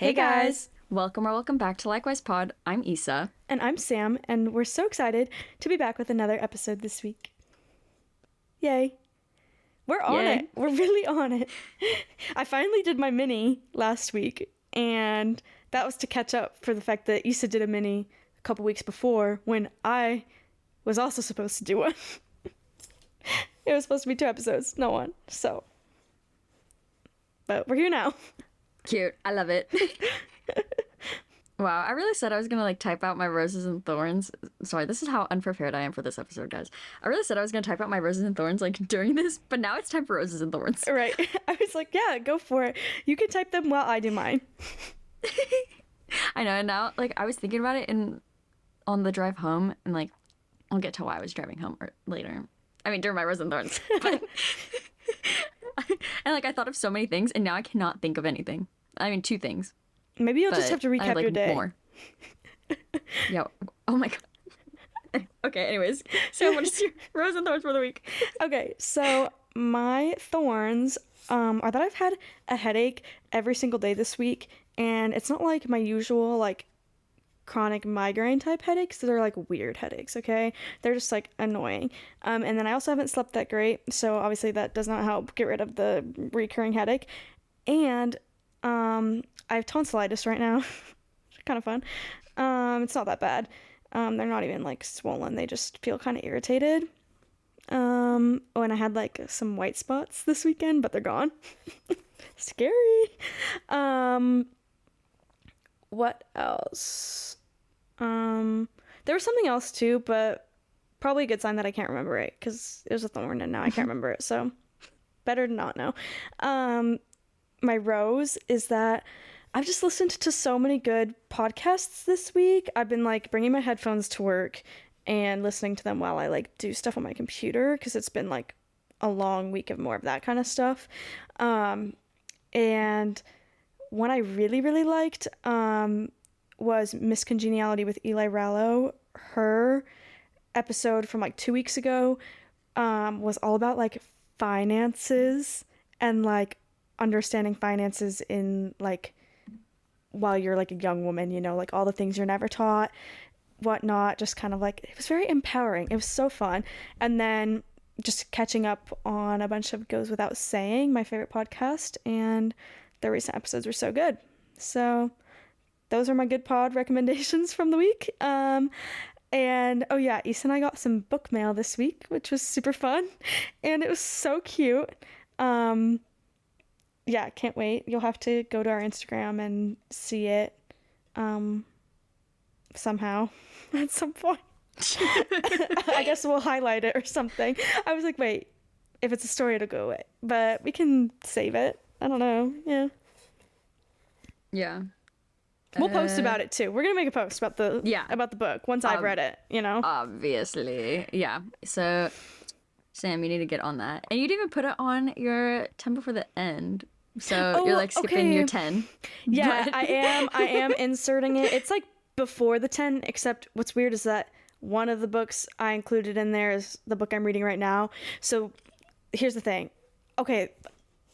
Hey guys! Welcome back to Likewise Pod. I'm Issa. And I'm Sam, and we're so excited to be back with another episode this week. Yay. We're on Yay. it. We're really on it. I finally did my mini last week, and that was to catch up for the fact that Issa did a mini a couple weeks before when I was also supposed to do one. It was supposed to be 2 episodes, not 1, so. But we're here now. Cute. I love it. Wow, I really said I was gonna type out my roses and thorns. Sorry, this is how unprepared I am for this episode, guys. I really said I was gonna type out my roses and thorns during this, but now it's time for roses and thorns. Right. I was like, yeah, go for it. You can type them while I do mine. I know, and now I was thinking about it on the drive home, and I'll get to why I was driving home later. I mean, during my roses and thorns. But and I thought of so many things, and now I cannot think of anything. I mean, 2 things. Maybe you'll just have to recap your day. More. Yeah. Oh my god. Okay, anyways. So what is your rose and thorns for the week? Okay, so my thorns are that I've had a headache every single day this week, and it's not like my usual chronic migraine type headaches. They're weird headaches, okay? They're just annoying. And then I also haven't slept that great, so obviously that does not help get rid of the recurring headache. And I have tonsillitis right now. Kind of fun. It's not that bad. They're not even swollen. They just feel kind of irritated. And I had some white spots this weekend, but they're gone. Scary. What else? There was something else too, but probably a good sign that I can't remember it because it was a thorn and now I can't remember it. So better to not know. My rose is that I've just listened to so many good podcasts this week. I've been bringing my headphones to work and listening to them while I do stuff on my computer because it's been a long week of more of that kind of stuff. And one I really, really liked was Miss Congeniality with Eli Rallo. Her episode from 2 weeks ago was all about finances and understanding finances in while you're a young woman, all the things you're never taught, whatnot, just kind of it was very empowering. It was so fun. And then just catching up on a bunch of Goes Without Saying, my favorite podcast, and the recent episodes were so good. So those are my good pod recommendations from the week. And oh yeah, Issa and I got some book mail this week, which was super fun, and it was so cute. Yeah, can't wait. You'll have to go to our Instagram and see it somehow at some point. I guess we'll highlight it or something. I was wait, if it's a story, it'll go away. But we can save it. I don't know. Yeah. Yeah. We'll post about it too. We're going to make a post about the book once I've read it, Obviously. Yeah. So, Sam, you need to get on that. And you'd even put it on your 10 before the end. So you're skipping your 10. Yeah, but... I am inserting it. It's before the 10, except what's weird is that one of the books I included in there is the book I'm reading right now. So here's the thing. Okay,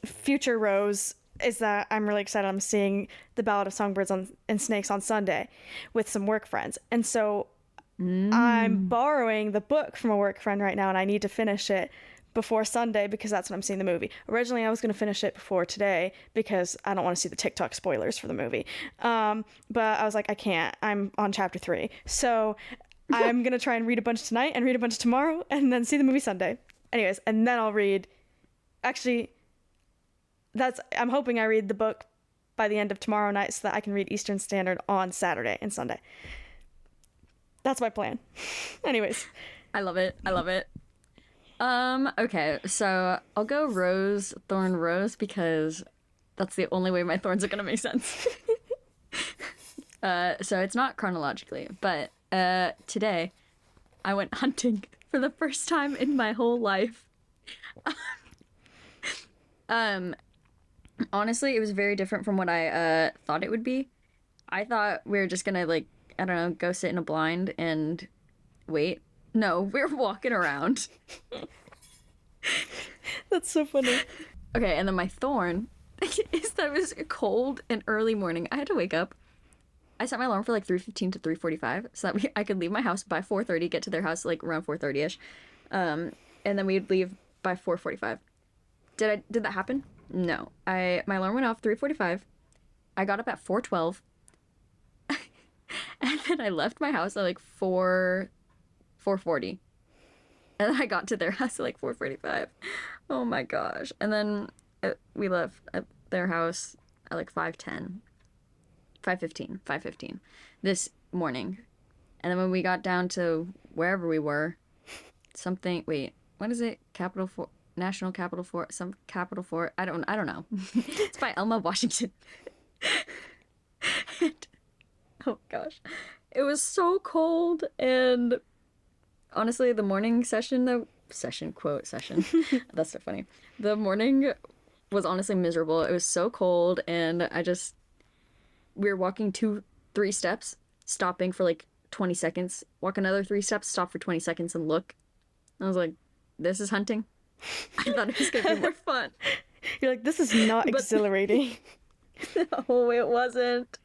future Rose is that I'm really excited. I'm seeing The Ballad of Songbirds and Snakes on Sunday with some work friends. And so I'm borrowing the book from a work friend right now, and I need to finish it before Sunday because that's when I'm seeing the movie. Originally, I was going to finish it before today because I don't want to see the TikTok spoilers for the movie. But I was I can't. I'm on chapter 3. So I'm going to try and read a bunch tonight and read a bunch tomorrow and then see the movie Sunday. Anyways, and then I'll read... Actually, I'm hoping I read the book by the end of tomorrow night so that I can read Eastern Standard on Saturday and Sunday. That's my plan. Anyways. I love it. Okay, so I'll go rose, thorn, rose because that's the only way my thorns are gonna make sense. So it's not chronologically, but today I went hunting for the first time in my whole life. Honestly, it was very different from what I thought it would be. I thought we were just gonna I don't know, go sit in a blind and wait. No, we're walking around. That's so funny. Okay, and then my thorn is that it was cold and early morning. I had to wake up. I set my alarm for like 3:15 to 3:45 so that I could leave my house by 4:30, get to their house like around 4:30ish. And then we'd leave by 4:45. Did that happen? No. My alarm went off 3:45. I got up at 4:12. And then I left my house at like 4:40. And then I got to their house at like 4:45. Oh my gosh. And then we left at their house at like 5:10. 5:15 this morning. And then when we got down to wherever we were, what is it? National Capital Fort, some Capital Fort. I don't know. It's by Elma Washington. And, oh gosh. It was so cold, and honestly, the morning session, that's so funny. The morning was honestly miserable. It was so cold, and we were walking 3 steps, stopping for like 20 seconds, walk another 3 steps, stop for 20 seconds and look. I was like, this is hunting. I thought it was going to be more fun. You're like, this is not exhilarating. No, it wasn't.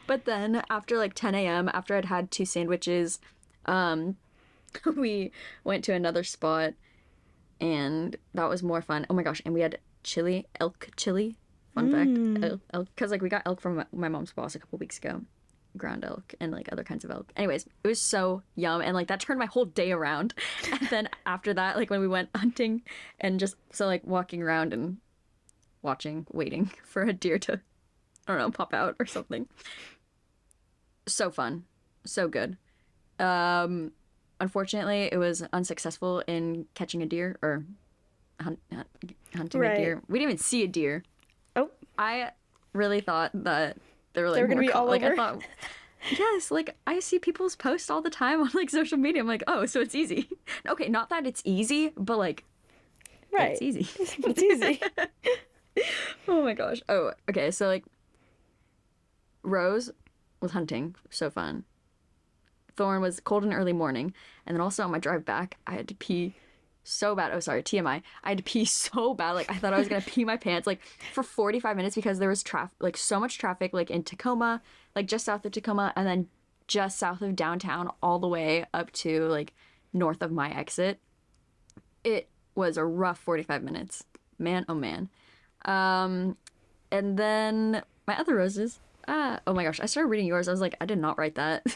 But then after like 10 a.m., after I'd had 2 sandwiches, we went to another spot, and that was more fun. Oh my gosh, and we had elk chili. Fun fact, elk, because like we got elk from my mom's boss a couple weeks ago. Ground elk and like other kinds of elk. Anyways, it was so yum, and like that turned my whole day around. And then after that, like when we went hunting and just like walking around and waiting for a deer to, I don't know, pop out or something. So fun. So good. Unfortunately, it was unsuccessful in catching a deer or hunting a deer. We didn't even see a deer. Oh. I really thought that they were going to be all over? I thought, yes, like I see people's posts all the time on like social media. I'm like, oh, so it's easy. Okay, not that it's easy, but like, right. It's easy. It's easy. Oh my gosh. Oh, okay. So like, Rose was hunting, so fun. Thorn was cold and early morning, and then also on my drive back, I had to pee so bad. Oh, sorry, TMI. I had to pee so bad. Like I thought I was gonna pee my pants like for 45 minutes because there was like so much traffic like in Tacoma, like just south of Tacoma, and then just south of downtown, all the way up to like north of my exit. It was a rough 45 minutes. Man, oh man. And then my other roses. Oh my gosh, I started reading yours. I was like, I did not write that.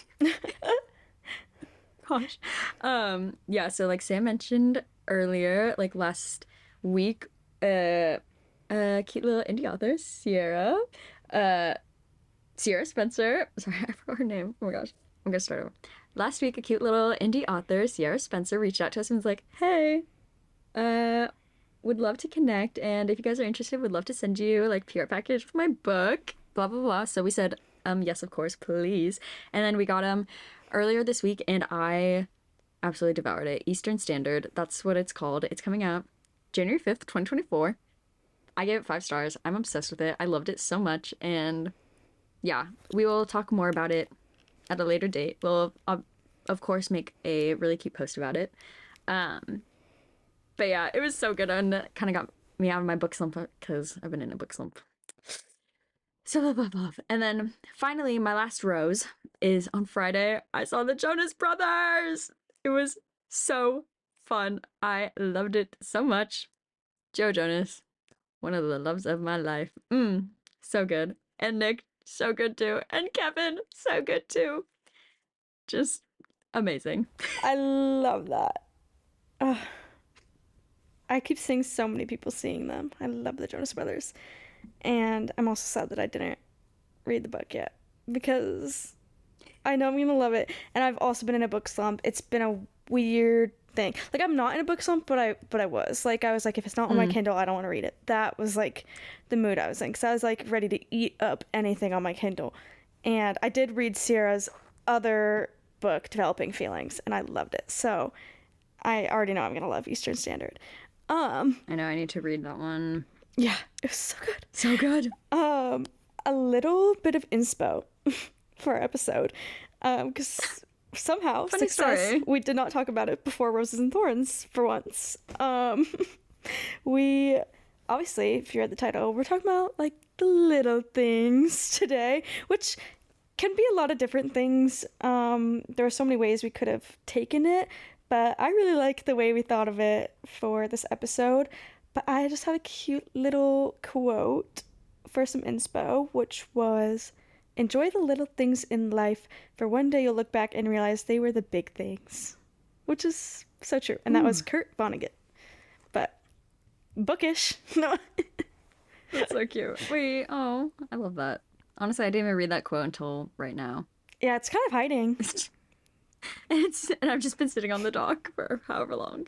Gosh. Yeah, so like Sam mentioned earlier, like last week, cute little indie author, Sierra Spencer. Sorry, I forgot her name. Oh my gosh. I'm gonna start over. Last week, a cute little indie author, Sierra Spencer, reached out to us and was like, hey, would love to connect, and if you guys are interested, would love to send you like PR package for my book, blah blah blah. So we said, yes, of course, please. And then we got earlier this week, and I absolutely devoured it. Eastern Standard, that's what it's called. It's coming out January 5th, 2024. I gave it 5 stars. I'm obsessed with it. I loved it so much, and yeah, we will talk more about it at a later date. We'll, of course, make a really cute post about it. But yeah, it was so good, and kind of got me out of my book slump because I've been in a book slump. So love. And then finally, my last rose is on Friday. I saw the Jonas Brothers. It was so fun. I loved it so much. Joe Jonas, one of the loves of my life. So good. And Nick, so good too. And Kevin, so good too. Just amazing. I love that. I keep seeing so many people seeing them. I love the Jonas Brothers. And I'm also sad that I didn't read the book yet because I know I'm gonna love it. And I've also been in a book slump. It's been a weird thing. Like I'm not in a book slump, but I was. Like I was like, if it's not on my Kindle, I don't want to read it. That was like the mood I was in, because I was like ready to eat up anything on my Kindle. And I did read Sierra's other book, Developing Feelings, and I loved it. So I already know I'm gonna love Eastern Standard. I know I need to read that one. Yeah, it was so good. So good. A little bit of inspo for our episode. Because somehow, Funny success, story. we did not talk about it before Roses and Thorns for once. We obviously, if you read the title, we're talking about like the little things today, which can be a lot of different things. There are so many ways we could have taken it, but I really like the way we thought of it for this episode. But I just have a cute little quote for some inspo, which was, enjoy the little things in life, for one day you'll look back and realize they were the big things. Which is so true. And that was Kurt Vonnegut. But bookish. No. That's so cute. Wait, oh, I love that. Honestly, I didn't even read that quote until right now. Yeah, it's kind of hiding. And I've just been sitting on the dock for however long.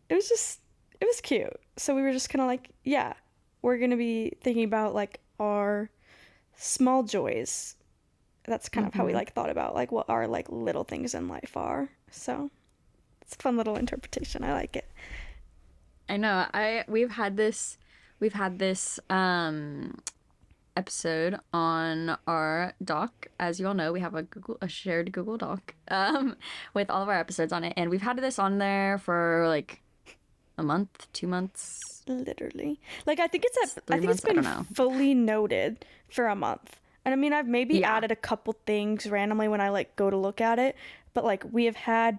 It was cute. So we were just kind of like, yeah, we're going to be thinking about like our small joys. That's kind of how we like thought about like what our like little things in life are. So it's a fun little interpretation. I like it. I know. We've had this episode on our doc. As you all know, we have a shared Google Doc with all of our episodes on it, and we've had this on there for like a month, 2 months, literally. Like I think it's months, been fully noted for a month. And I mean, I've maybe added a couple things randomly when I like go to look at it, but like we have had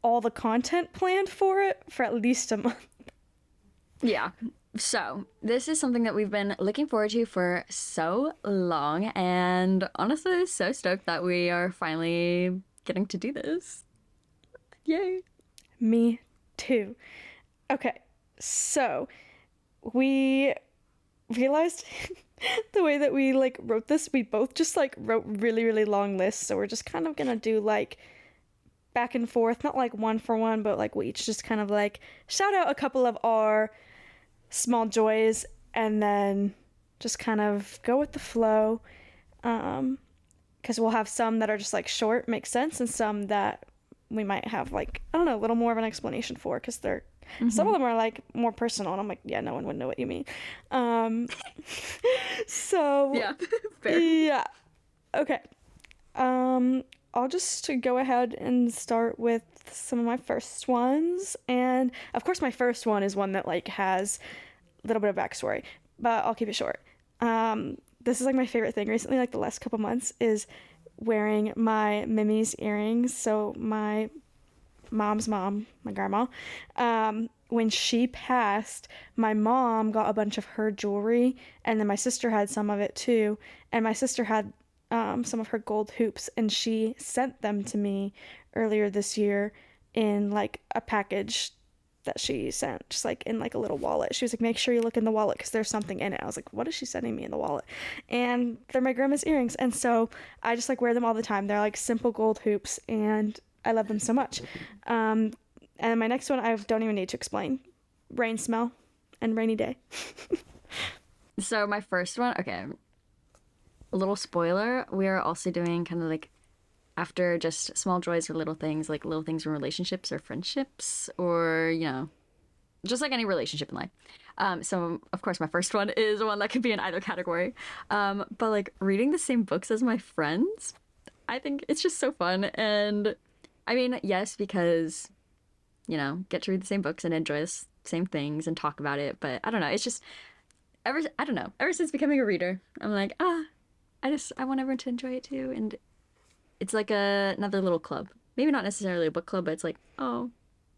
all the content planned for it for at least a month. Yeah. So this is something that we've been looking forward to for so long, and honestly, so stoked that we are finally getting to do this. Yay. Me too. Okay, so we realized the way that we like wrote this, we both just like wrote really, really long lists. So we're just kind of gonna do like back and forth, not like one for one, but like we each just kind of like shout out a couple of our small joys and then just kind of go with the flow. Because we'll have some that are just like short, make sense, and some that we might have like, I don't know, a little more of an explanation for, because they're some of them are like more personal, and I'm like, yeah, no one would know what you mean. So yeah, fair. Yeah, okay. I'll just go ahead and start with some of my first ones, and of course my first one is one that like has a little bit of backstory, but I'll keep it short. This is like my favorite thing recently, like the last couple months, is wearing my Mimi's earrings. So my mom's mom, my grandma, when she passed, my mom got a bunch of her jewelry, and then my sister had some of it too, and my sister had some of her gold hoops, and she sent them to me earlier this year in like a package that she sent, just like in like a little wallet. She was like, make sure you look in the wallet because there's something in it. I was like, what is she sending me in the wallet? And they're my grandma's earrings, and so I just like wear them all the time. They're like simple gold hoops, and I love them so much. And my next one, I don't even need to explain. Rain smell and rainy day. So my first one, okay, a little spoiler, we are also doing kind of like, after just small joys or little things, like little things in relationships or friendships, or, you know, just like any relationship in life. So of course my first one is one that could be in either category. But like reading the same books as my friends, I think it's just so fun. And I mean, yes, because, you know, get to read the same books and enjoy the same things and talk about it. But I don't know, it's just, ever since becoming a reader, I'm like, I want everyone to enjoy it too. And it's like another little club. Maybe not necessarily a book club, but it's like, oh,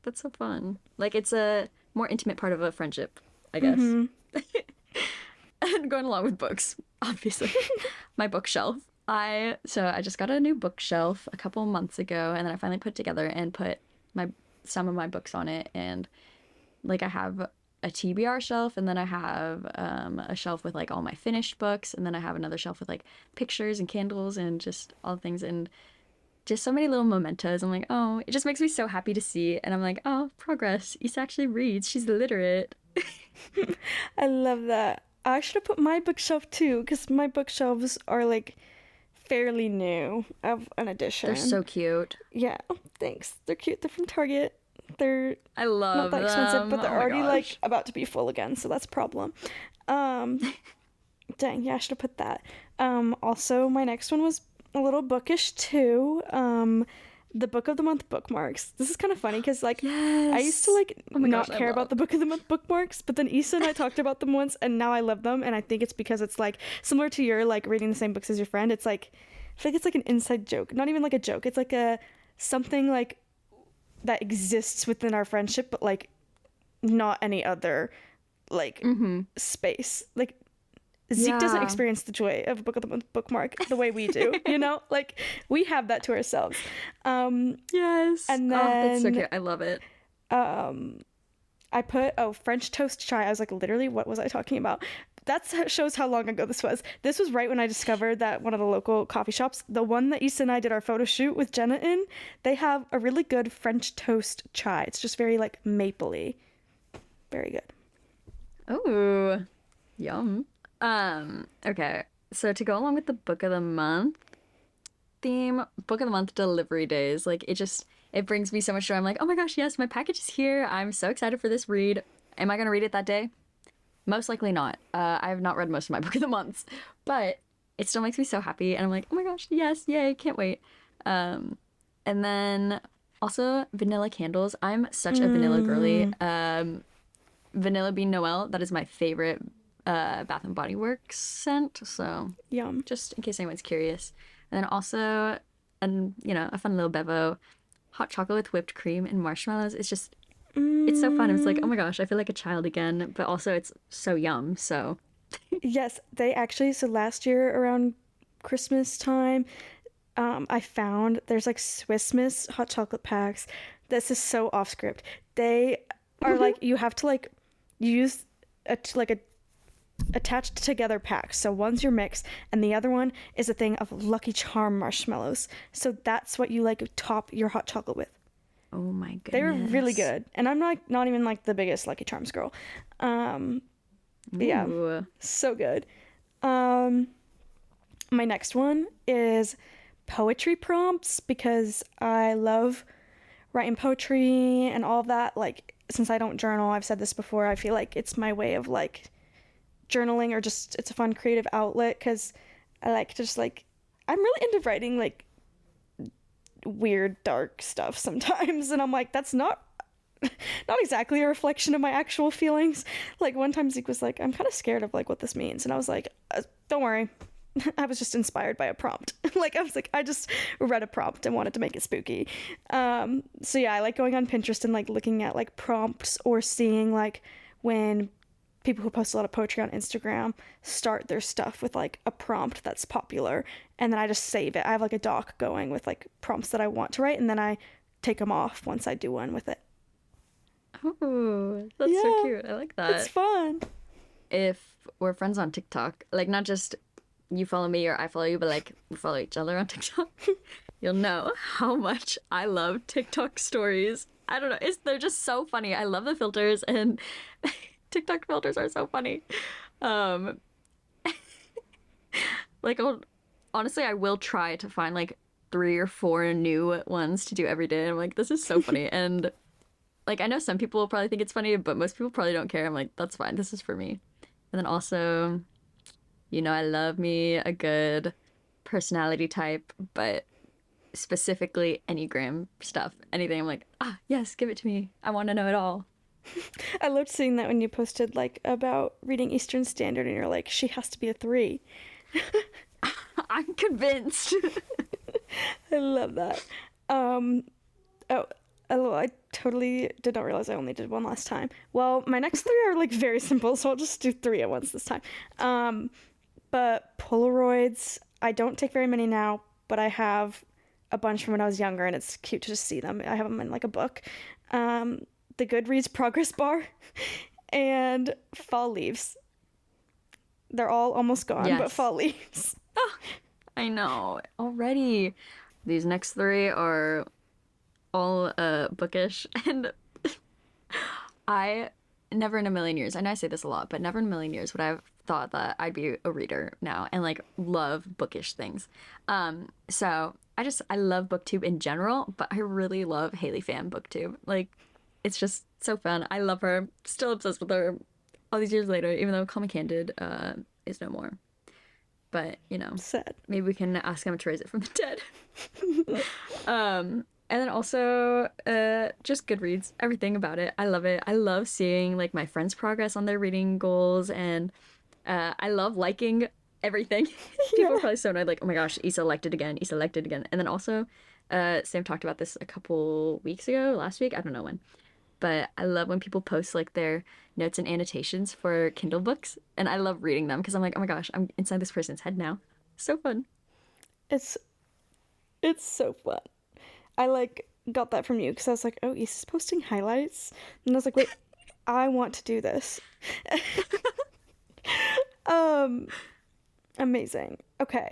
that's so fun. Like it's a more intimate part of a friendship, I guess. Mm-hmm. And going along with books, obviously. My bookshelf. I just got a new bookshelf a couple months ago, and then I finally put it together and put some of my books on it. And like I have a TBR shelf, and then I have a shelf with like all my finished books, and then I have another shelf with like pictures and candles and just all the things, and just so many little mementos. I'm like, oh, it just makes me so happy to see. And I'm like, oh, progress. Issa actually reads. She's literate. I love that. I should have put my bookshelf too, because my bookshelves are like fairly new of an edition. They're so cute. Yeah, thanks. They're cute. They're from Target. I love not that expensive, but they're already gosh. like about to be full again, so that's a problem. Dang, yeah, I should have put that. Also, my next one was a little bookish too. the book of the month bookmarks. This is kind of funny because like Yes. I used to like Oh my not gosh, I care love. about the book of the month bookmarks, but then Issa and I talked about them once and now I love them, and I think it's because it's like similar to your like reading the same books as your friend. It's like I feel like it's like an inside joke. Not even like a joke. It's like a something like that exists within our friendship, but like not any other like space. Like Zeke doesn't Yeah. experience the joy of a book of the month bookmark the way we do, you know? Like we have that to ourselves. Yes. And Oh, that's so then cute. I love it. I put French toast chai. I was like, literally, what was I talking about? That shows how long ago this was. This was right when I discovered that one of the local coffee shops, the one that Issa and I did our photo shoot with Jenna in, they have a really good French toast chai. It's just very like mapley. Very good. Oh, yum. Okay. So to go along with the book of the month theme, book of the month delivery days, like it brings me so much joy. I'm like, oh my gosh, yes, my package is here. I'm so excited for this read. Am I gonna read it that day? Most likely not. I have not read most of my book of the months, but it still makes me so happy. And I'm like, oh my gosh, yes, yay, can't wait. And then also vanilla candles. I'm such a vanilla girly. Vanilla Bean Noel, that is my favorite Bath and Body Works scent. So Yum. just in case anyone's curious. And then also, a fun little bevo, hot chocolate with whipped cream and marshmallows. It's so fun. It's like, oh my gosh, I feel like a child again, but also it's so yum. So Yes, they actually, so last year around Christmas time, I found there's like Swiss Miss hot chocolate packs. This is so off script. They are like, you have to like use a attached together packs. So one's your mix and the other one is a thing of Lucky Charm marshmallows. So that's what you like top your hot chocolate with. oh my goodness. They were really good. And I'm not even like the biggest Lucky Charms girl. But yeah, Ooh. so good. My next one is poetry prompts because I love writing poetry and all of that. Like, since I don't journal, I've said this before, I feel like it's my way of like journaling, or just it's a fun creative outlet because I like to just like, I'm really into writing like weird dark stuff sometimes, and I'm like, that's not exactly a reflection of my actual feelings. Like one time Zeke was like, I'm kind of scared of like what this means, and I was like, don't worry. I was just inspired by a prompt. Like I was like, I just read a prompt and wanted to make it spooky. So yeah, I like going on Pinterest and like looking at like prompts, or seeing like when people who post a lot of poetry on Instagram start their stuff with like a prompt that's popular, and then I just save it. I have like a doc going with like prompts that I want to write, and then I take them off once I do one with it. Oh, that's so cute. I like that. It's fun. If we're friends on TikTok, like not just you follow me or I follow you, but like we follow each other on TikTok, you'll know how much I love TikTok stories. I don't know. They're just so funny. I love the filters, and TikTok filters are so funny. Like honestly, I will try to find like 3 or 4 new ones to do every day. I'm like, this is so funny. And like, I know some people will probably think it's funny, but most people probably don't care. I'm like, that's fine. This is for me. And then also, I love me a good personality type, but specifically Enneagram stuff. Anything, I'm like, yes, give it to me. I want to know it all. I loved seeing that when you posted like about reading Eastern Standard, and you're like, she has to be a 3. I'm convinced. I love that. I totally did not realize I only did one last time. Well, my next 3 are like very simple, so I'll just do 3 at once this time. But Polaroids, I don't take very many now, but I have a bunch from when I was younger, and it's cute to just see them. I have them in like a book. The Goodreads progress bar, and fall leaves. They're all almost gone, Yes. but fall leaves. I know already. These next 3 are all bookish, and I never in a million years, I know I say this a lot, but never in a million years would I have thought that I'd be a reader now and like love bookish things. So I love booktube in general, but I really love Haley Pham booktube. Like, it's just so fun. I love her. Still obsessed with her all these years later, even though Call Me Candid is no more. But Sad. maybe we can ask him to raise it from the dead. And then also, just Goodreads, everything about it. I love it. I love seeing like my friends' progress on their reading goals, and I love liking everything. People are Yeah. probably so annoyed, like, oh my gosh, Issa liked it again, Issa liked it again. And then also, Sam talked about this a couple weeks ago, last week, I don't know when. But I love when people post like their notes and annotations for Kindle books, and I love reading them because I'm like, oh my gosh, I'm inside this person's head now. So fun. It's it's so fun. I like got that from you because I was like, oh, Issa's posting highlights, and I was like, wait, I want to do this. um, Amazing. Okay,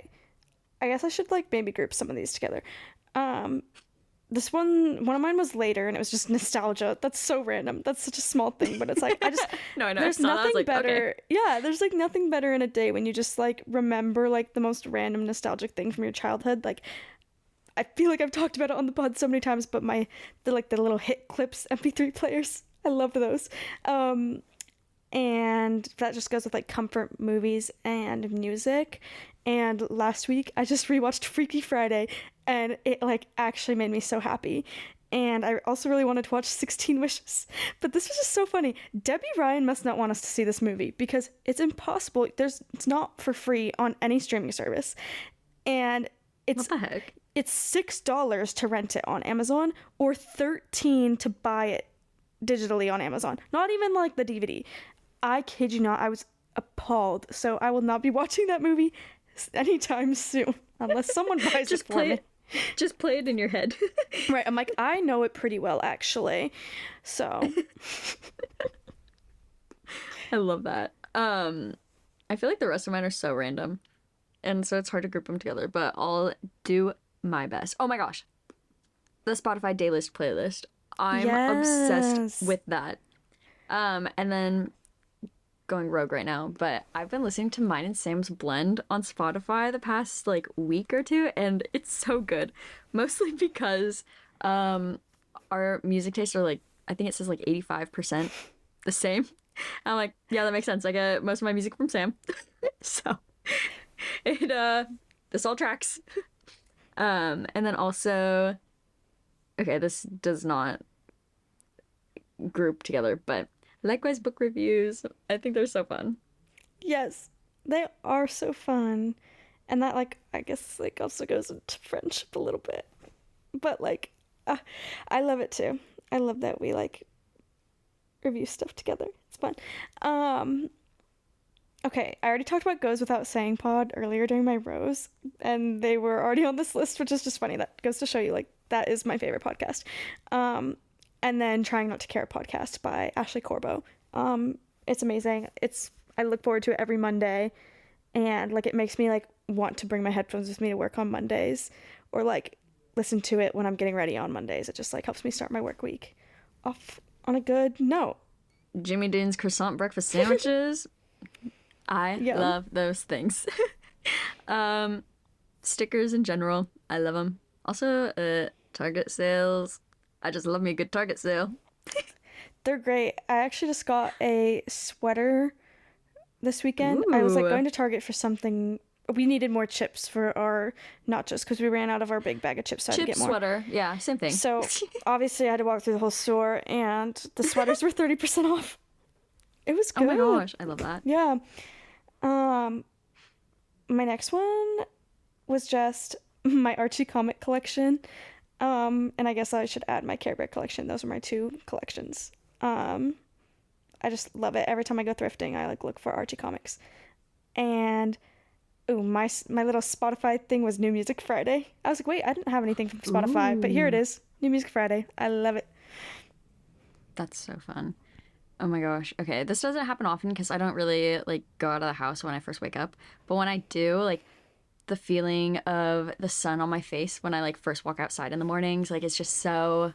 I guess I should like maybe group some of these together. Um, this one of mine was later, and it was just nostalgia. That's so random. That's such a small thing, but it's like I just No, I know. I there's saw that. I was nothing like, okay. better. Yeah, there's like nothing better in a day when you just like remember like the most random nostalgic thing from your childhood. Like I feel like I've talked about it on the pod so many times, but the little hit clips MP3 players. I love those. And that just goes with like comfort movies and music. And last week I just rewatched Freaky Friday, and it like actually made me so happy. And I also really wanted to watch 16 Wishes. But this was just so funny. Debbie Ryan must not want us to see this movie because it's impossible. It's not for free on any streaming service. And What it's the heck? it's $6 to rent it on Amazon or 13 to buy it digitally on Amazon. Not even like the DVD. I kid you not, I was appalled. So I will not be watching that movie anytime soon unless someone buys it Just for play me. it. Just play it in your head. Right, I'm like, I know it pretty well actually. So, I love that. I feel like the rest of mine are so random, and so it's hard to group them together, but I'll do my best. Oh my gosh. The Spotify Daylist playlist. I'm obsessed yes. with that. And then going rogue right now, but I've been listening to mine and Sam's blend on Spotify the past like week or two, and it's so good. Mostly because our music tastes are like, I think it says like 85% the same. I'm like, yeah, that makes sense. I get most of my music from Sam. So it this all tracks. And then also, okay, this does not group together, but likewise book reviews. I think they're so fun. Yes. They are so fun. And that like I guess like also goes into friendship a little bit. But like uh, I love it too. I love that we like review stuff together. It's fun. Um, okay, I already talked about Goes Without Saying pod earlier during my rows, and they were already on this list, which is just funny. That goes to show you, like, that is my favorite podcast. And then Trying Not to Care podcast by Ashley Corbo. It's amazing. I look forward to it every Monday, and like it makes me like want to bring my headphones with me to work on Mondays, or like listen to it when I'm getting ready on Mondays. It just like helps me start my work week off on a good note. Jimmy Dean's croissant breakfast sandwiches. I Yum. love those things. um, Stickers in general, I love them. Also, Target sales. I just love me a good Target sale. They're great. I actually just got a sweater this weekend. I was like Ooh, going to Target for something. We needed more chips for our nachos because we ran out of our big bag of chips, so I had to chip get more. sweater. Yeah, same thing. So obviously I had to walk through the whole store, and the sweaters were 30% off. It was Oh my good. gosh, I love that. Yeah. Um, my next one was just my Archie comic collection. And I guess I should add my Care Bear collection. Those are my two collections. I just love it. Every time I go thrifting, I like look for Archie comics. And ooh, my little Spotify thing was New Music Friday. I was like, wait, I didn't have anything from Spotify, but here it Ooh, is. New Music Friday. I love it. that's so fun. Oh my gosh. Okay, this doesn't happen often because I don't really like go out of the house when I first wake up. But when I do, like the feeling of the sun on my face when I like first walk outside in the mornings, like it's just so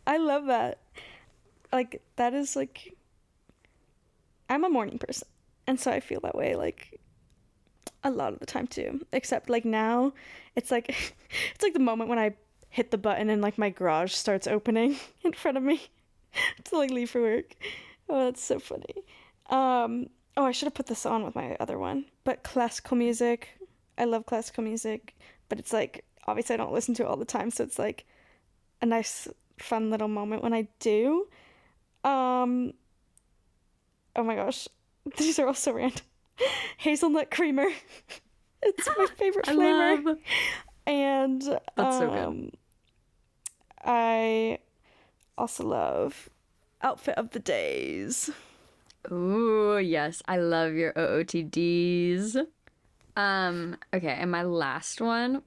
I love that. Like that is like I'm a morning person. And so I feel that way like a lot of the time too. Except like now it's like it's like the moment when I hit the button and like my garage starts opening in front of me to like leave for work. Oh, that's so funny. Oh, I should have put this on with my other one. But classical music. I love classical music, but it's like obviously I don't listen to it all the time, so it's like a nice, fun little moment when I do. Oh my gosh, these are all so random. Hazelnut creamer. It's my favorite flavor. And That's so good. I also love outfit of the days. Ooh, yes. I love your OOTDs. Okay, and my last one,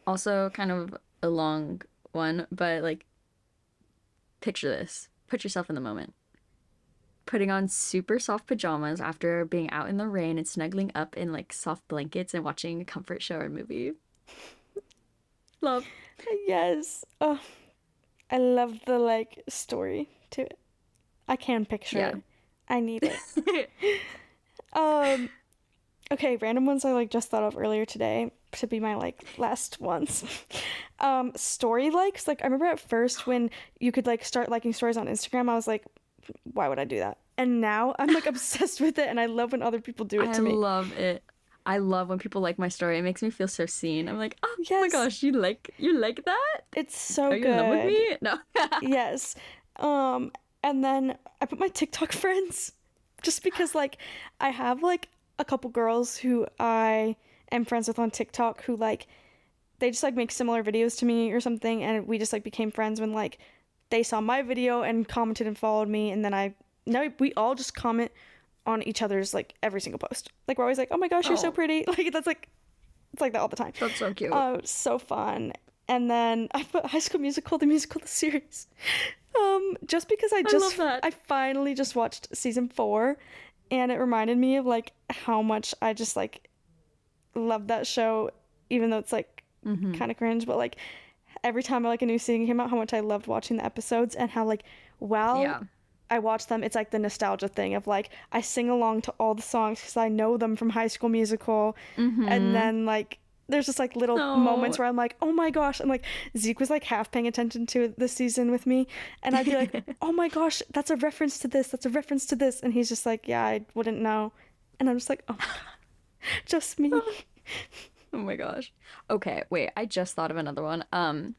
also kind of a long one, but like picture this. Put yourself in the moment. Putting on super soft pajamas after being out in the rain and snuggling up in like soft blankets and watching a comfort show or movie. Love. Yes. Oh, I love the like story to it. I can picture it. I need it. Okay, random ones I like just thought of earlier today to be my like last ones. Story likes. Like I remember at first when you could like start liking stories on Instagram, I was like, why would I do that? And now I'm like obsessed with it, and I love when other people do it to me. I love it. I love when people like my story. It makes me feel so seen. I'm like, oh my Yes. gosh, you like that? It's so Are good. you in love with me? No. Yes. And then I put my TikTok friends just because like I have like a couple girls who I am friends with on TikTok who like they just like make similar videos to me or something, and we just like became friends when like they saw my video and commented and followed me, and then we all just comment on each other's like every single post. Like we're always like, oh my gosh, you're so pretty. Like that's like it's like that all the time. That's so cute. So fun. And then I put High School Musical, the series. Just because I love that. I finally just watched season 4, and it reminded me of like how much I just like love that show, even though it's like kind of cringe, but like every time like a new season came out, how much I loved watching the episodes, and how like I watch them, it's like the nostalgia thing of like I sing along to all the songs because I know them from High School Musical, and then like there's just like little moments where I'm like, oh my gosh, and like Zeke was like half paying attention to it this season with me, and I'd be like, oh my gosh, that's a reference to this, and he's just like, yeah, I wouldn't know, and I'm just like, oh my god, just me. Oh my gosh. Okay, wait, I just thought of another one.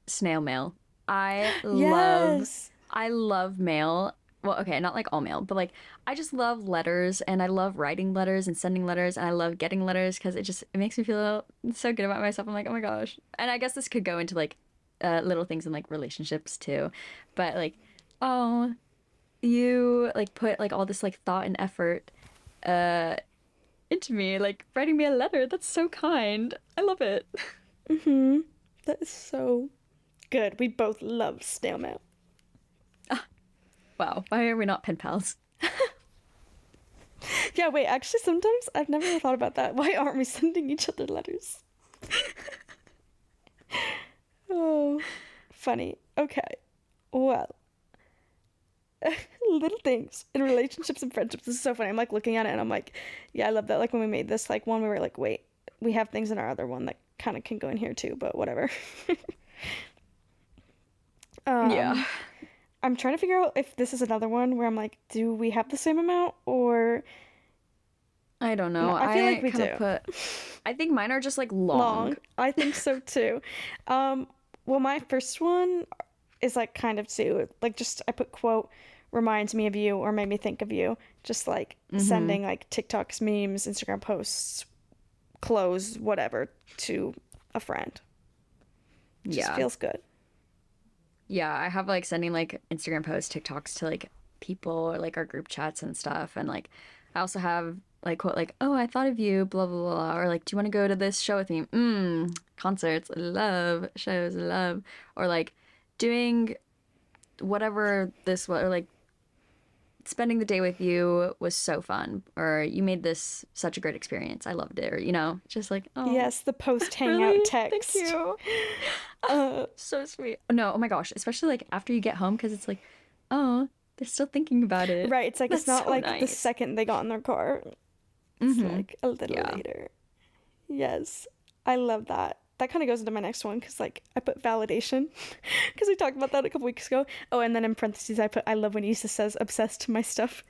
Snail mail. I love mail. Well, okay, not like all mail, but like I just love letters, and I love writing letters and sending letters, and I love getting letters because it makes me feel so good about myself. I'm like, oh my gosh. And I guess this could go into like little things in like relationships too. But like, oh, you like put like all this like thought and effort into me, like writing me a letter. That's so kind. I love it. That is so good. We both love snail mail. Wow, why are we not pen pals? Yeah, wait, actually sometimes I've never thought about that. Why aren't we sending each other letters? Oh, funny. Okay, well, little things in relationships and friendships. This is so funny. I'm like looking at it and I'm like, yeah, I love that. Like when we made this like one, we were like, wait, we have things in our other one that kind of can go in here too, but whatever. Yeah. I'm trying to figure out if this is another one where I'm like, do we have the same amount, or I don't know. No, I feel like we do. I think mine are just like long. I think so too. Well, my first one is like kind of too, like just I put quote reminds me of you or made me think of you. Just like sending like TikToks, memes, Instagram posts, clothes, whatever to a friend. Just feels good. Yeah, I have like sending like Instagram posts, TikToks to like people or like our group chats and stuff. And like I also have like quote like, oh, I thought of you, blah blah blah, or like, do you want to go to this show with me? Concerts, love, shows, love. Or like doing whatever this was, or like spending the day with you was so fun, or you made this such a great experience. I loved it, or just like, oh yes, the post hangout really? text. Thank you. So sweet. No, oh my gosh, especially like after you get home, because it's like, oh, they're still thinking about it. Right, it's like That's it's not so like nice. the second they got in their car. It's like a little later. Yes, I love that. That kind of goes into my next one because like I put validation because we talked about that a couple weeks ago. Oh, and then in parentheses I put I love when Issa says obsessed to my stuff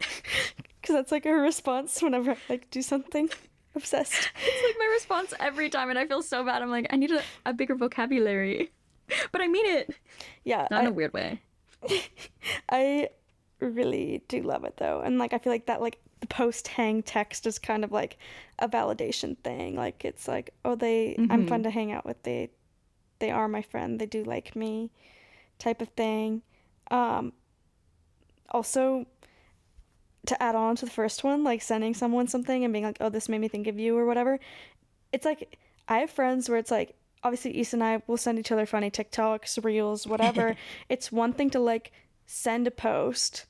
because that's like her response whenever I like do something Obsessed. It's like my response every time, and I feel so bad. I'm like, I need a bigger vocabulary. But I mean it. Yeah, Not in a weird way. I really do love it though. And like I feel like that like the post hang text is kind of like a validation thing. Like it's like, oh I'm fun to hang out with. They are my friend. They do like me type of thing. Also to add on to the first one, like sending someone something and being like, oh, this made me think of you or whatever. It's like I have friends where it's like obviously Issa and I will send each other funny TikToks, reels, whatever. It's one thing to like send a post,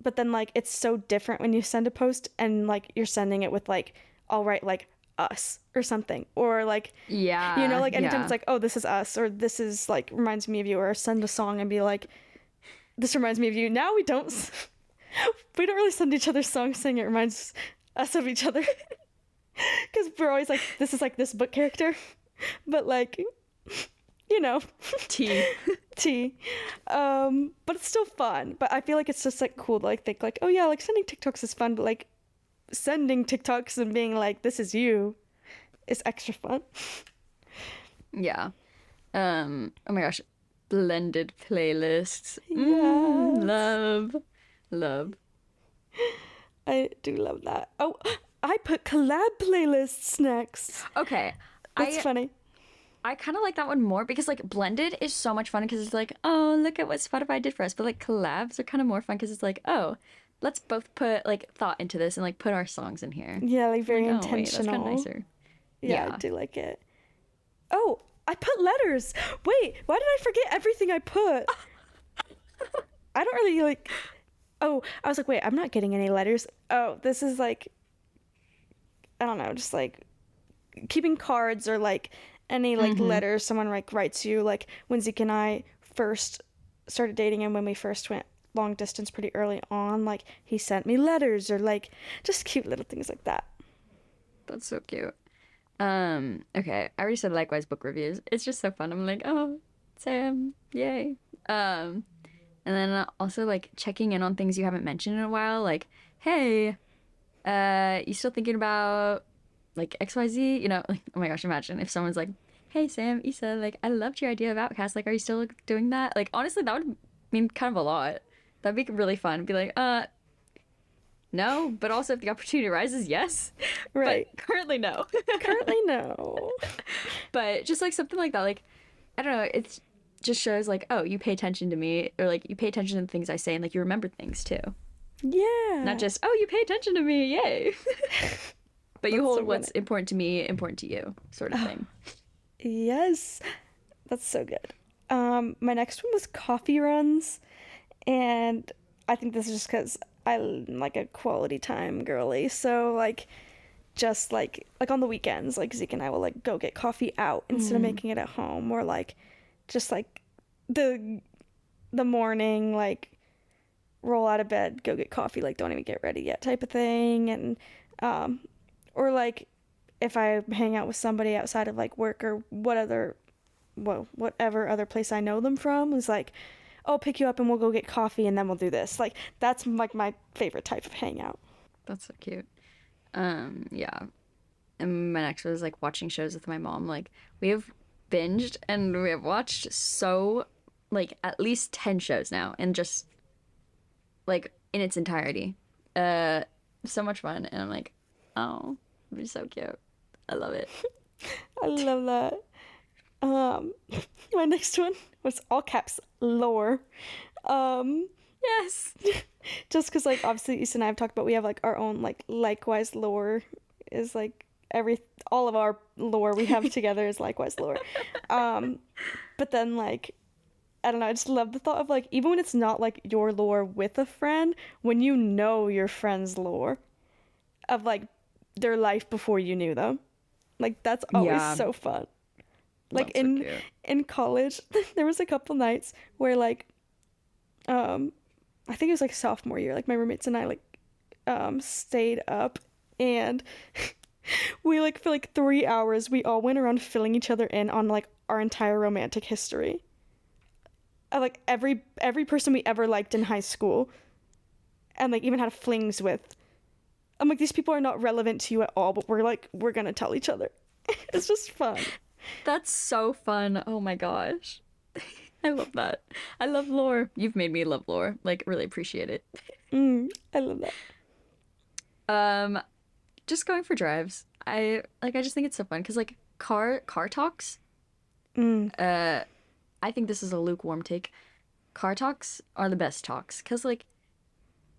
but then like it's so different when you send a post and like you're sending it with like, all right, like us or something, or like, you know, like anytime it's like, oh, this is us, or this is like reminds me of you, or send a song and be like, this reminds me of you. Now we don't really send each other songs saying it reminds us of each other because we're always like, this is like this book character, but like, you know, T. But it's still fun. But I feel like it's just like cool to like think like, oh yeah, like sending TikToks is fun, but like sending TikToks and being like, this is you is extra fun. Yeah. Oh my gosh. Blended playlists. Yes. Love. I do love that. Oh, I put collab playlists next. Okay. That's funny. I kind of like that one more because like blended is so much fun because it's like, oh, look at what Spotify did for us. But like collabs are kind of more fun because it's like, oh, let's both put like thought into this and like put our songs in here. Yeah, like very like, intentional. Wait, that's kind of nicer. Yeah, I do like it. Oh, I put letters. Wait, why did I forget everything I put? I don't really like. Oh, I was like, wait, I'm not getting any letters. Oh, this is like, I don't know, just like keeping cards or like any like letters someone like writes you, like when Zeke and I first started dating and when we first went long distance pretty early on, like he sent me letters or like just cute little things like that. That's so cute. Okay, I already said likewise book reviews. It's just so fun. I'm like, oh, Sam, yay. And then also like checking in on things you haven't mentioned in a while, like, hey, you still thinking about like XYZ? You know, like, oh my gosh, imagine if someone's like, hey Sam, Issa, like I loved your idea of Outcast, like are you still doing that? Like honestly that would mean kind of a lot. That'd be really fun. Be like, no, but also if the opportunity arises, yes. Right. But currently no. Currently no. But just like something like that, like I don't know, it's just shows like, oh, you pay attention to me, or like you pay attention to the things I say and like you remember things too. Yeah. Not just, oh, you pay attention to me, yay. But you hold so what's important to me important to you, sort of thing. Yes. That's so good. My next one was coffee runs, and I think this is just because I'm like a quality time girly, so like just like on the weekends, like Zeke and I will like go get coffee out instead of making it at home, or like just like the morning, like roll out of bed, go get coffee, like don't even get ready yet type of thing. And or like if I hang out with somebody outside of like work or whatever other place I know them from, is like, I'll pick you up and we'll go get coffee and then we'll do this. Like that's like my favorite type of hangout. That's so cute. Yeah. And my next was like watching shows with my mom. Like we have binged and we have watched so like at least 10 shows now, and just like in its entirety. So much fun, and I'm like, oh, it's so cute. I love it. I love that. My next one was all caps lore. Yes. Just because like obviously Issa and I have talked about, we have like our own like likewise lore is like all of our lore we have together is likewise lore. But then like I don't know, I just love the thought of like, even when it's not like your lore with a friend, when you know your friend's lore of like their life before you knew them, like that's always so fun. Like in college, there was a couple nights where like I think it was like sophomore year, like my roommates and I like stayed up, and we like for like 3 hours we all went around filling each other in on like our entire romantic history. Like every person we ever liked in high school, and like even had flings with, I'm like, these people are not relevant to you at all, but we're gonna tell each other. It's just fun. That's so fun. Oh my gosh. I love that. I love lore. You've made me love lore. Like, really appreciate it. I love that. Um, just going for drives. I just think it's so fun because like car talks. I think this is a lukewarm take. Car talks are the best talks because like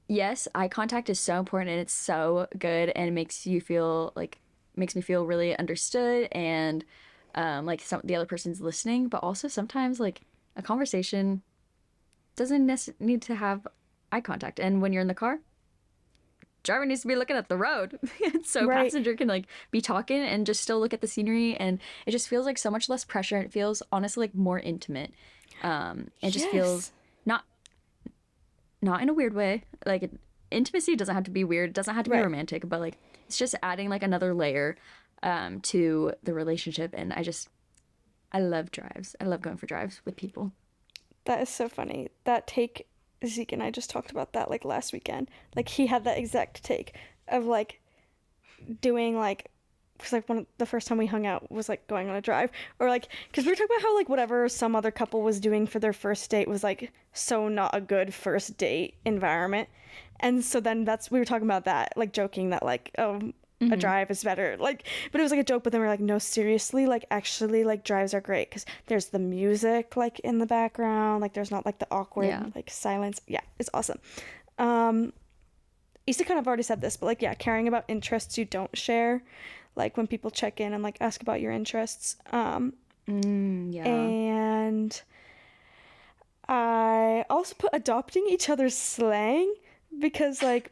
yes, eye contact is so important and it's so good and it makes me feel really understood and like the other person's listening, but also sometimes like a conversation doesn't need to have eye contact. And when you're in the car, driver needs to be looking at the road. So Right. passenger can like be talking and just still look at the scenery and it just feels like so much less pressure. It feels honestly like more intimate. It just feels Yes. not not in a weird way. Like intimacy doesn't have to be weird, it doesn't have to be Right. romantic, but like it's just adding like another layer to the relationship and I love drives. I love going for drives with people. That is so funny. That take, Zeke and I just talked about that like last weekend. Like he had that exact take of like doing like, because like the first time we hung out was like going on a drive, or like because we were talking about how like whatever some other couple was doing for their first date was like so not a good first date environment, and so then we were talking about that, like joking that like, oh, a drive is better, like, but it was like a joke, but then we are like, no, seriously, like actually like drives are great because there's the music like in the background, like there's not like the awkward Yeah. like silence. Yeah, it's awesome. Issa kind of already said this, but like, yeah, caring about interests you don't share, like when people check in and like ask about your interests. Yeah. And I also put adopting each other's slang because like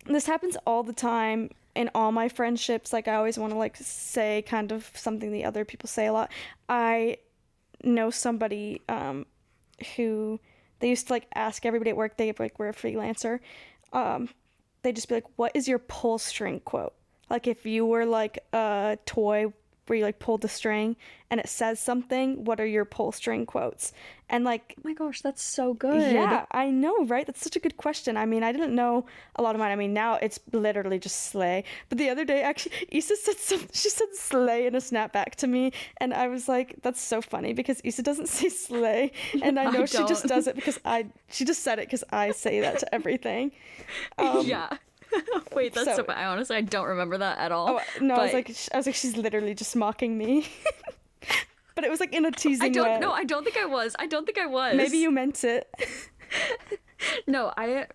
this happens all the time in all my friendships. Like I always want to like say kind of something the other people say a lot. I know somebody who they used to like ask everybody at work, they like were a freelancer. They just be like, what is your pull string quote? Like if you were like a toy where you like pulled the string and it says something, what are your pull string quotes? And like, Oh my gosh, that's so good. yeah, I know, right? That's such a good question. I mean, I didn't know a lot of mine. I mean, now it's literally just slay. But the other day, actually, Issa said she said slay in a snapback to me, and I was like, that's so funny because Issa doesn't say slay, and I know I she just don't. does it because she just said it because I say that to everything. Yeah. Wait, that's So, so funny. I don't remember that at all. oh no, But I was like, she's literally just mocking me. But it was like in a teasing way. I don't think I was. I don't think I was. Maybe you meant it. No, I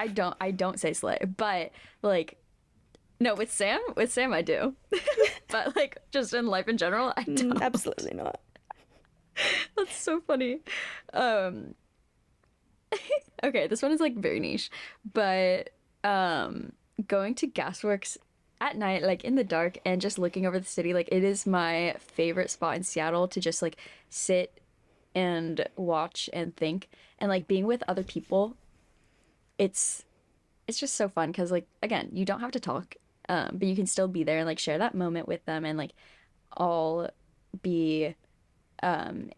don't say slay, but like no, with Sam I do. But like just in life in general, I don't. Absolutely not. That's so funny. Um okay, this one is like very niche, but going to gasworks at night, like in the dark and just looking over the city, like it is my favorite spot in Seattle to just like sit and watch and think and like being with other people. It's just so fun because like again, you don't have to talk, but you can still be there and like share that moment with them and like all be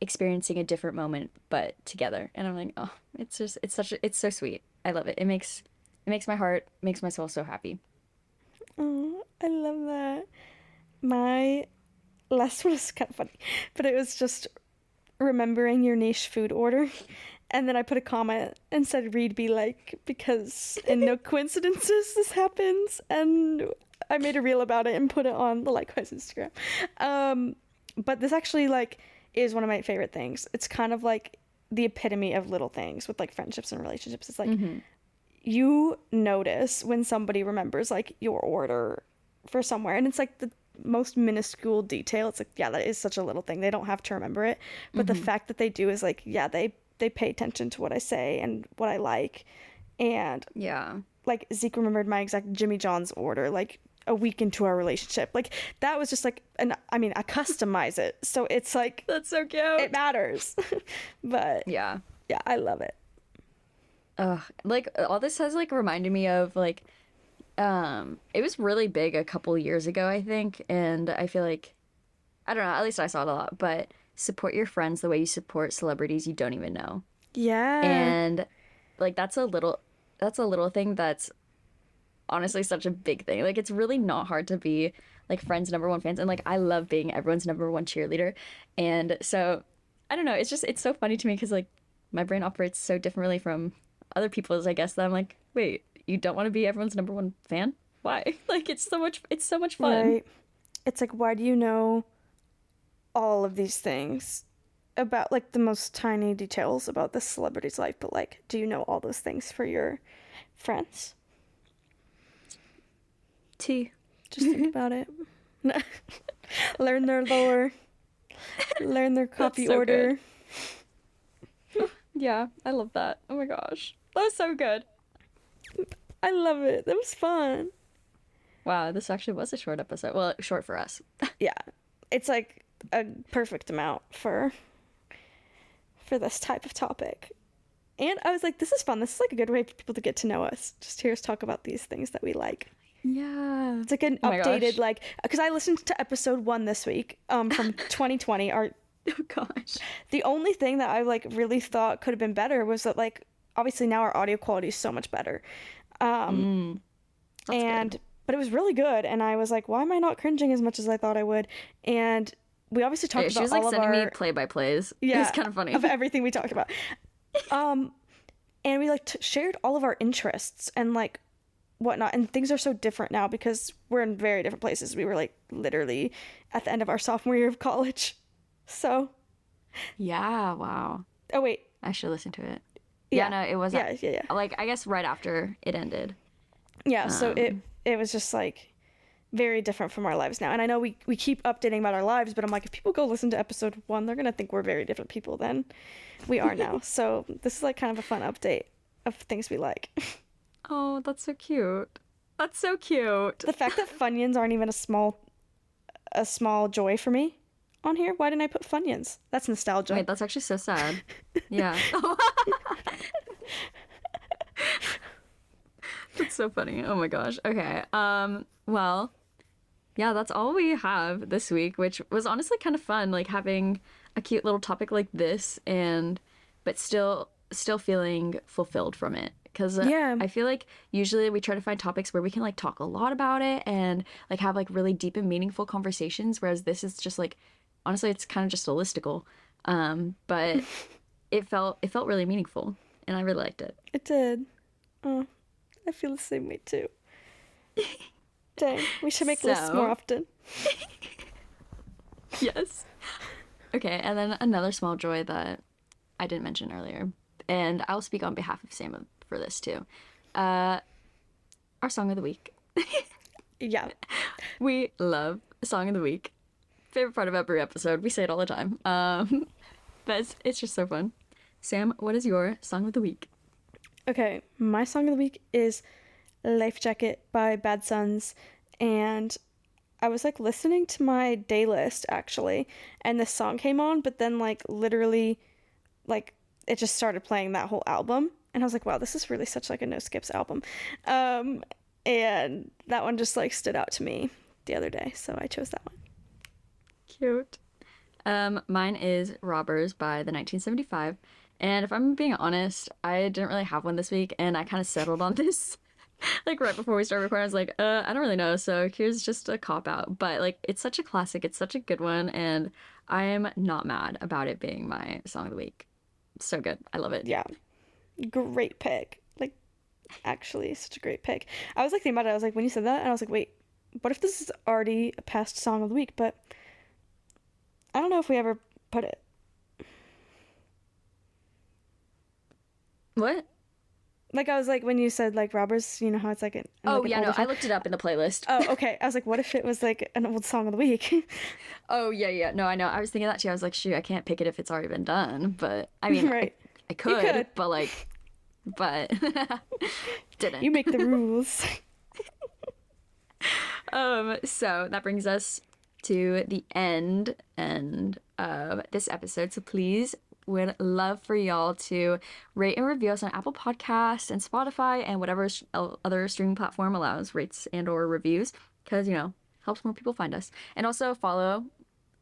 experiencing a different moment but together. And I'm like, oh, it's so sweet. I love it. It makes my heart, makes my soul so happy. Oh, I love that. My last one is kind of funny, but it was just remembering your niche food order. And then I put a comment and said, read be like, because in no coincidences this happens. And I made a reel about it and put it on the Likewise Instagram. But this actually like is one of my favorite things. It's kind of like the epitome of little things with like friendships and relationships. It's like, you notice when somebody remembers like your order for somewhere, and it's like the most minuscule detail. It's like, yeah, that is such a little thing, they don't have to remember it, but the fact that they do is like, yeah, they pay attention to what I say and what I like. And Yeah. like Zeke remembered my exact Jimmy John's order like a week into our relationship. Like that was just like, and I mean, I customize it, so it's like That's so cute. it matters. But Yeah. yeah, I love it. Like all this has like reminded me of like it was really big a couple years ago, I think, and I feel like I don't know, at least I saw it a lot, but support your friends the way you support celebrities you don't even know. Yeah. And like that's a little thing that's honestly such a big thing. Like, it's really not hard to be like Friends' #1 fans, and like I love being everyone's #1 cheerleader. And so I don't know, it's so funny to me because like my brain operates so differently from other people's, I guess, that I'm like, wait, you don't want to be everyone's #1 fan? Why? Like, it's so much fun. Right. It's like, why do you know all of these things about like the most tiny details about this celebrity's life, but like, do you know all those things for your friends? Tea. Just think about it. Learn their lore. Learn their coffee so order. Yeah, I love that. Oh my gosh. That was so good. I love it. That was fun. Wow, this actually was a short episode. Well, short for us. Yeah. It's like a perfect amount for this type of topic. And I was like, this is fun. This is like a good way for people to get to know us. Just hear us talk about these things that we like. Yeah. It's like an updated, like, because I listened to episode 1 this week from 2020. Oh gosh. The only thing that I like really thought could have been better was that like obviously now our audio quality is so much better. That's And good. but it was really good, and I was like, why am I not cringing as much as I thought I would? And we obviously talked She about was like all of sending our me play-by-plays. It yeah was kind of funny. of everything we talked about. And we like shared all of our interests and like whatnot, and things are so different now because we're in very different places. We were like literally at the end of our sophomore year of college. So Yeah, wow. oh wait, I should listen to it. yeah, Yeah, no, it was yeah. like I guess right after it ended. Yeah, so it was just like very different from our lives now. And I know we keep updating about our lives, but I'm like, if people go listen to episode 1, they're gonna think we're very different people than we are now. So this is like kind of a fun update of things we like. Oh, that's so cute. That's so cute. The fact that Funyuns aren't even a small joy for me on here. Why didn't I put Funyuns? That's nostalgia. Wait, that's actually so sad. Yeah. That's so funny. Oh my gosh. Okay. Well, yeah, that's all we have this week, which was honestly kind of fun, like having a cute little topic like this but still feeling fulfilled from it. Because Yeah. I feel like usually we try to find topics where we can like talk a lot about it and like have like really deep and meaningful conversations, whereas this is just like honestly it's kind of just a listicle. But it felt really meaningful and I really liked it. It did. Oh, I feel the same way too. Dang, we should make lists more often. Yes. Okay, and then another small joy that I didn't mention earlier, and I'll speak on behalf of Sam for this too. Our song of the week. Yeah. We love song of the week. Favorite part of every episode. We say it all the time. But it's just so fun. Sam, what is your song of the week? Okay, my song of the week is Life Jacket by Bad Sons, and I was like listening to my day list actually, and this song came on, but then like literally like it just started playing that whole album, and I was like, wow, this is really such like a no skips album. And that one just like stood out to me the other day, so I chose that one. Cute. Mine is Robbers by the 1975. And if I'm being honest, I didn't really have one this week, and I kind of settled on this. Like right before we started recording, I was like, I don't really know, so here's just a cop out. But like it's such a classic, it's such a good one, and I am not mad about it being my song of the week. So good. I love it. Yeah. Great pick. Like actually such a great pick. I was like thinking about it, I was like when you said that, and I was like, wait, what if this is already a past song of the week? But I don't know if we ever put it. What? Like I was like when you said like Robbers, you know how it's like an Oh like an yeah, no, older I song? looked it up in the playlist. Oh, okay. I was like, what if it was like an old song of the week? Oh yeah. No, I know. I was thinking that too. I was like, shoot, I can't pick it if it's already been done. But I mean, Right. I could, could. but didn't. You make the rules. So that brings us to the end of this episode. So please would love for y'all to rate and review us on Apple Podcasts and Spotify and whatever other streaming platform allows rates and or reviews, because helps more people find us. And also follow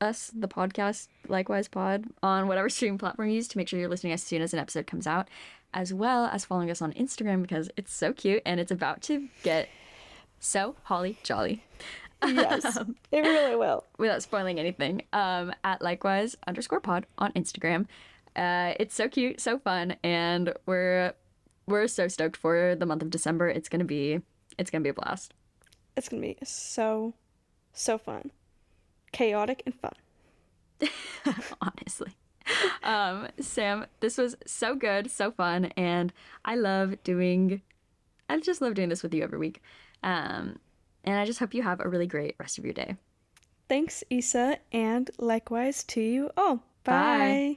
us, the podcast, Likewise Pod, on whatever streaming platform you use to make sure you're listening as soon as an episode comes out, as well as following us on Instagram because it's so cute and it's about to get so holly jolly. Yes, it really will. Without spoiling anything, at likewise_pod on Instagram. It's so cute, so fun, and we're so stoked for the month of December. It's gonna be a blast. It's gonna be so, so fun, chaotic and fun. Honestly. Sam, this was so good, so fun, and I just love doing this with you every week. And I just hope you have a really great rest of your day. Thanks, Issa, and likewise to you all. Bye. Bye.